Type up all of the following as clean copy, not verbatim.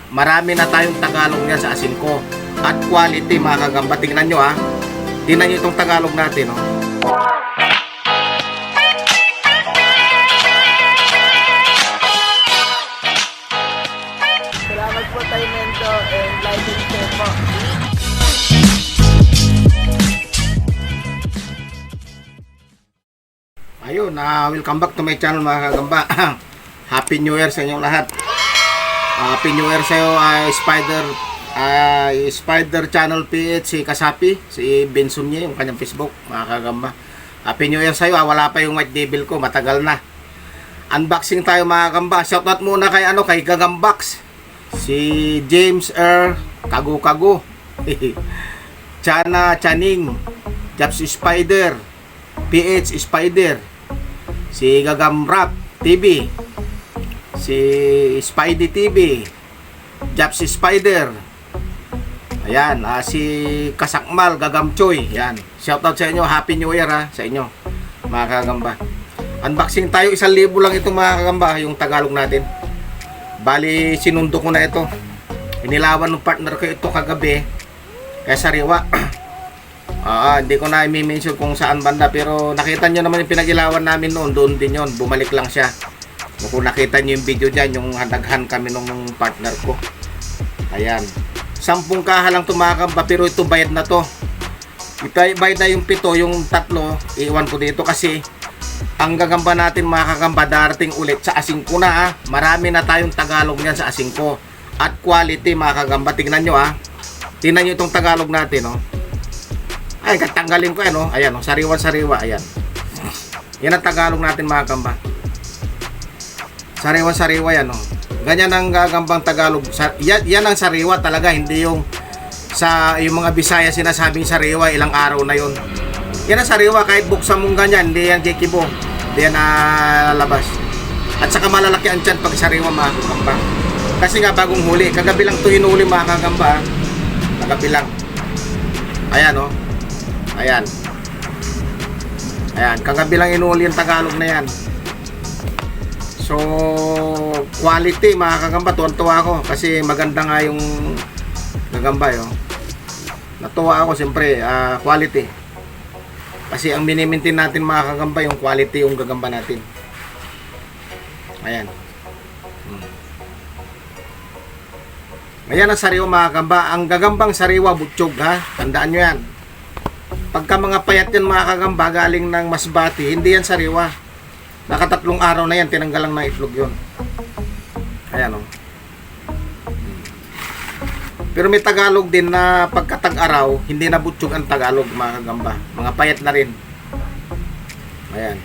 marami na tayong Tagalog niyan sa Asingko. At quality mga kagamba. Tingnan nyo ha. Tingnan nyo itong Tagalog natin. Oh. Salamat po tayo Mento and like and share po. Ayun, welcome back to my channel mga kagamba. Happy New Year sa inyong lahat. Happy New Year sa iyo Spider Channel PH, si Kasapi, si Benson niya, yung kanyang Facebook mga kagamba. Happy New Year sa iyo. Wala pa yung White Devil ko, matagal na. Unboxing tayo mga kagamba. Shoutout muna kay kay Gagambax, si James R. Kago Chana Chaning, Japs Spider, PH Spider, si Gagamrap TV, si Spidey TV, Japs Spider, ayan, si Kasakmal Gagamchoy, yan. Shoutout sa inyo, Happy New Year sa inyo mga kagamba. Unboxing tayo, 1,000 lang itong mga kagamba, yung Tagalog natin. Bali, sinundo ko na ito. Inilawan ng partner ko ito kagabi. Kaya sariwa. Hindi ko na i-mention kung saan banda. Pero nakita nyo naman yung pinag-ilawan namin noon. Doon din yon. Bumalik lang siya. Kung nakita nyo yung video dyan, yung hadaghan kami ng partner ko. Ayan. 10 kaha lang tumakamba. Pero ito bayad na to. Bayad na yung 7. Yung 3, iwan ko dito kasi ang gagamba natin mga kagamba, darating ulit sa Asingko na Marami na tayong Tagalog niyan sa Asingko. At quality mga kagamba. Tingnan nyo Tingnan nyo itong Tagalog natin Ay, katanggalin ko Ayan sariwa-sariwa. Ayan. Yan ang Tagalog natin mga kagamba. Sariwa-sariwa yan Ganyan ang gagambang Tagalog. Yan ang sariwa talaga. Hindi yung mga Bisaya sinasabing sariwa, ilang araw na yun. Yan ang sariwa. Kahit buksan mong ganyan, hindi yan jekibo. Hindi yan labas. At saka malalaki ang tiyan pag sariwa mga kagamba. Kasi nga bagong huli. Kagabi lang ito hinuli mga kagamba. Kagabi lang. Ayan Ayan. Ayan. Kagabi lang hinuli yung Tagalog na yan. So, quality mga kagamba. Tuwan-tuwa ako. Kasi maganda nga yung gagamba Natuwa ako siyempre. Quality. Kasi ang minimintin natin mga kagamba, yung quality yung gagamba natin. Ayan. Ayan ang sariwa mga kagamba. Ang gagambang sariwa, butchog Tandaan nyo yan. Pagka mga payat yan mga kagamba, galing ng Masbati, hindi yan sariwa. Nakatatlong araw na yan, tinanggal lang na itlog yun. Ayan Pero may Tagalog din na pagkatag-araw, hindi na butchog ang Tagalog mga kagamba. Mga payat na rin. Ayan.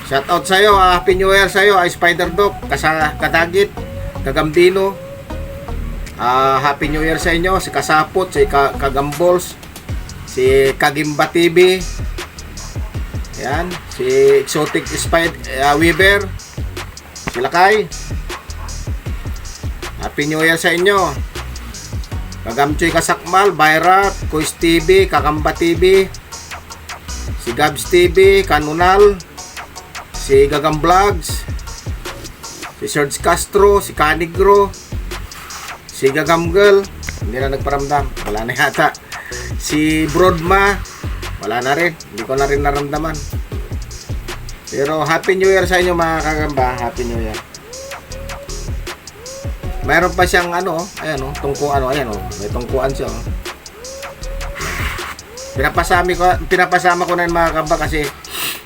Shoutout sa iyo, Happy New Year sa iyo, Spider Doc, Kadagit, Kagambino. Happy New Year sa inyo, si Kasapot, si Kagambols, si Kagimba TV. Ayan, si Exotic Weaver, si Lakay. Happy New Year sa inyo. Kagamchoy Kasakmal, Bayrat, Kois TV, Kakamba TV, si Gabs TV, Kanunal, si Gagam Vlogs, si Serge Castro, si Canigro, si Gagam Girl, hindi na nagparamdam, wala na yata. Si Brodma, wala na rin, hindi ko na rin naramdaman. Pero Happy New Year sa inyo mga kagamba, Happy New Year. Mayroon pa siyang ayan tungkuan ayan may tungkuan siya Pinapasama ko na yung mga kagamba kasi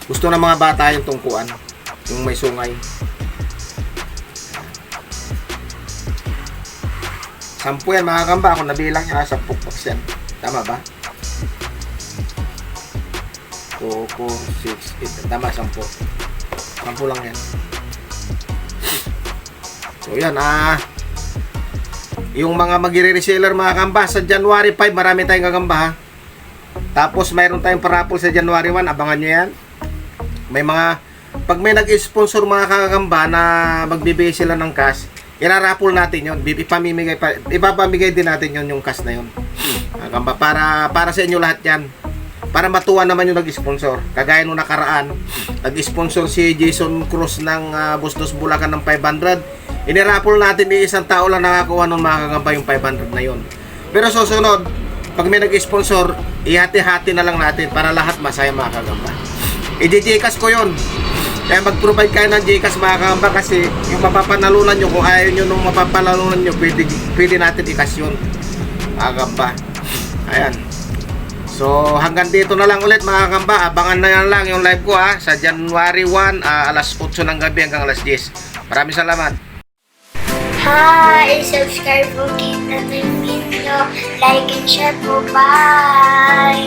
gusto ng mga bata yung tungkuan, yung may sungay. 10 yan mga kagamba, ako nabilang 10 box yan. Tama ba? 2, 4, 6, 8. Tama, 10. 10 lang yan. So yan yung mga magre-reseller mga kagamba, sa January 5 marami tayong gagamba Tapos mayroon tayong paraffle sa January 1, abangan nyo yan. May mga pag may nag-sponsor mga kagamba na magbibigay sila ng cash, iraraffle natin yun. Ipapamigay din natin yun, yung cash na yun. Kagamba, para sa inyo lahat yan. para matuwa naman yung nag-sponsor. Kagaya nung nakaraan, nag-sponsor si Jason Cruz ng Bustos Bulacan ng 500. Inirapol natin, isang tao lang nakakuha nung mga kagamba yung 500 na yun. Pero susunod, pag may nag-sponsor, ihati-hati na lang natin para lahat masaya mga kagamba. I-Gcash ko yun. Kaya mag-provide kayo ng Gcash mga kagamba, kasi yung mapapanalunan nyo, kung ayaw nyo nung mapapanalunan nyo, pwede natin i-cash yun mga kagamba. Ayan. So hanggang dito na lang ulit mga kagamba. Abangan na lang yung live ko sa January 1, alas 8 ng gabi hanggang alas 10. Maraming salamat. Hi! Subscribe po kita ng video. Like and share po. Bye!